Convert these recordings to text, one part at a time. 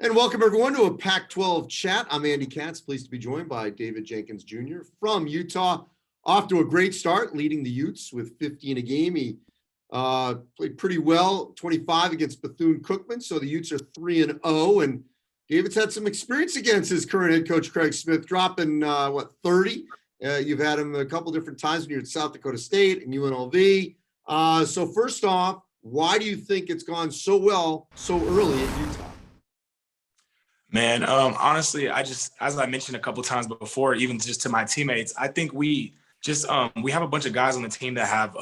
And welcome everyone to a Pac-12 chat. I'm Andy Katz, pleased to be joined by David Jenkins Jr. from Utah. Off to a great start, leading the Utes with 15 a game. He played pretty well, 25 against Bethune-Cookman, so the Utes are 3-0. And David's had some experience against his current head coach, Craig Smith, dropping, 30? You've had him a couple different times when you're at South Dakota State and UNLV. So first off, why do you think it's gone so well so early at Utah? Man, honestly, as I mentioned a couple times before, even just to my teammates, I think we have a bunch of guys on the team that have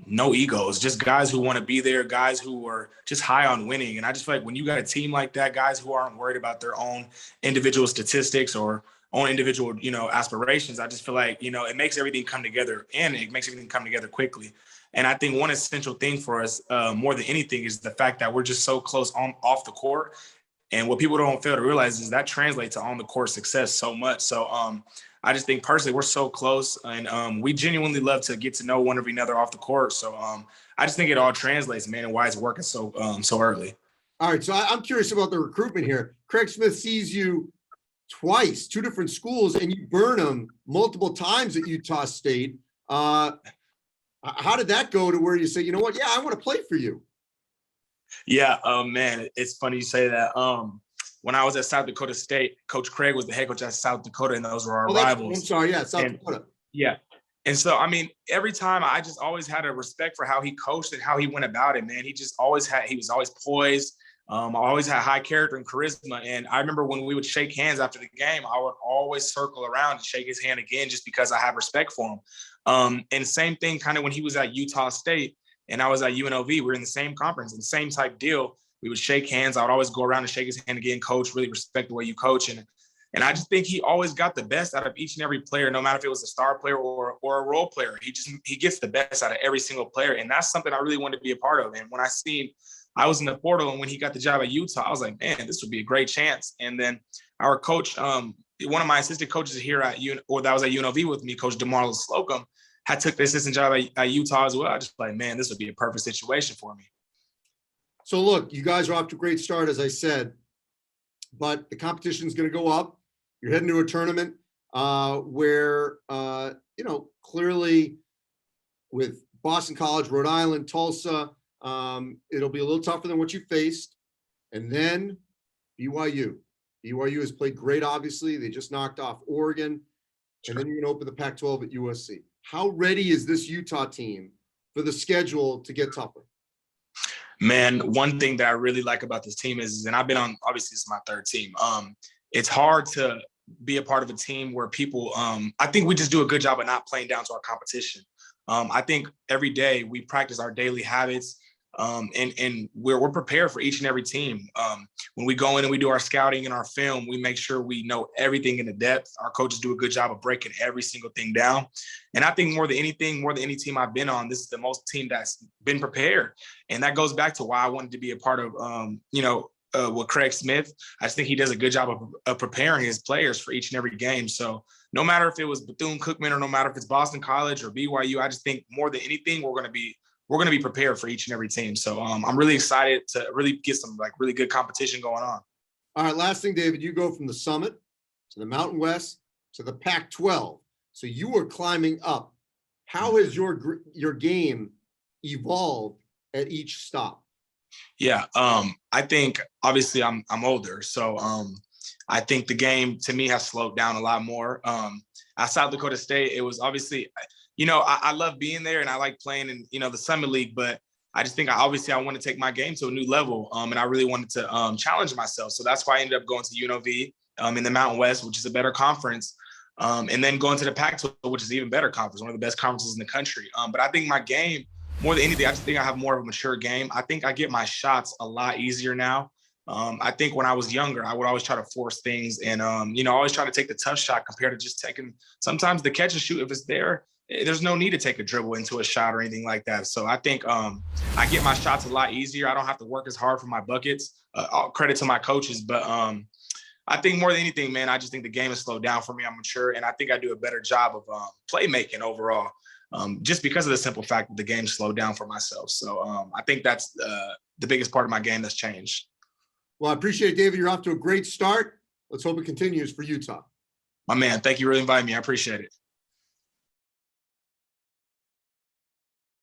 no egos, just guys who want to be there, guys who are just high on winning. And I just feel like when you got a team like that, guys who aren't worried about their own individual statistics or own individual, aspirations, I just feel like, it makes everything come together, and it makes everything come together quickly. And I think one essential thing for us more than anything is the fact that we're just so close off the court. And what people don't fail to realize is that translates to on the court success so much. So I just think personally we're so close, and we genuinely love to get to know one of another off the court. So I just think it all translates, man, and why it's working so early. All right, so I'm curious about the recruitment here. Craig Smith sees you twice, two different schools, and you burn them multiple times at Utah State. How did that go to where you say, you know what, yeah, I want to play for you? Yeah, man, it's funny you say that. When I was at South Dakota State, Coach Craig was the head coach at South Dakota, and those were our rivals. I'm sorry, yeah, South Dakota. Yeah. And so, I mean, every time I just always had a respect for how he coached and how he went about it, man. He was always poised. Always had high character and charisma. And I remember when we would shake hands after the game, I would always circle around and shake his hand again just because I have respect for him. And same thing kind of when he was at Utah State and I was at UNLV, we were in the same conference and same type deal. We would shake hands. I would always go around and shake his hand again. Coach, really respect the way you coach. And I just think he always got the best out of each and every player, no matter if it was a star player or a role player. He gets the best out of every single player. And that's something I really wanted to be a part of. And when I was in the portal, and when he got the job at Utah, I was like, man, this would be a great chance. And then our coach, one of my assistant coaches here that was at UNLV with me, Coach DeMarlo Slocum, had took the assistant job at Utah as well. I just like, man, this would be a perfect situation for me. So look, you guys are off to a great start, as I said, but the competition is going to go up. You're heading to a tournament where, clearly with Boston College, Rhode Island, Tulsa, it'll be a little tougher than what you faced. And then BYU. BYU has played great, obviously. They just knocked off Oregon. And then you're going to open the Pac-12 at USC. How ready is this Utah team for the schedule to get tougher? Man, one thing that I really like about this team is, and I've been on, obviously this is my third team. It's hard to be a part of a team where people, I think we just do a good job of not playing down to our competition. I think every day we practice our daily habits, and we're prepared for each and every team. When we go in and we do our scouting and our film, we make sure we know everything in the depth. Our coaches do a good job of breaking every single thing down. And I think more than any team I've been on, this is the most team that's been prepared. And that goes back to why I wanted to be a part of, with Craig Smith. I just think he does a good job of preparing his players for each and every game. So no matter if it was Bethune-Cookman or no matter if it's Boston College or BYU, I just think more than anything, we're going to be prepared for each and every team. So I'm really excited to really get some really good competition going on. All right, last thing, David, you go from the Summit to the Mountain West to the Pac-12. So you are climbing up. How has your game evolved at each stop? Yeah, I think obviously I'm older, so I think the game to me has slowed down a lot more. At South Dakota State, it was obviously, I love being there and I like playing in, the Summit League, but I just think I want to take my game to a new level. And I really wanted to challenge myself. So that's why I ended up going to UNLV in the Mountain West, which is a better conference. And then going to the Pac-12, which is even better conference, one of the best conferences in the country. But I think my game, more than anything, I just think I have more of a mature game. I think I get my shots a lot easier now. I think when I was younger, I would always try to force things and, always try to take the tough shot compared to just taking sometimes the catch and shoot. If it's there's no need to take a dribble into a shot or anything like that. So I think I get my shots a lot easier. I don't have to work as hard for my buckets. All credit to my coaches. But I think more than anything, man, I just think the game has slowed down for me. I'm mature, and I think I do a better job of playmaking overall. Just because of the simple fact that the game slowed down for myself. So I think that's the biggest part of my game that's changed. Well, I appreciate it, David. You're off to a great start. Let's hope it continues for Utah. My man, thank you for inviting me. I appreciate it.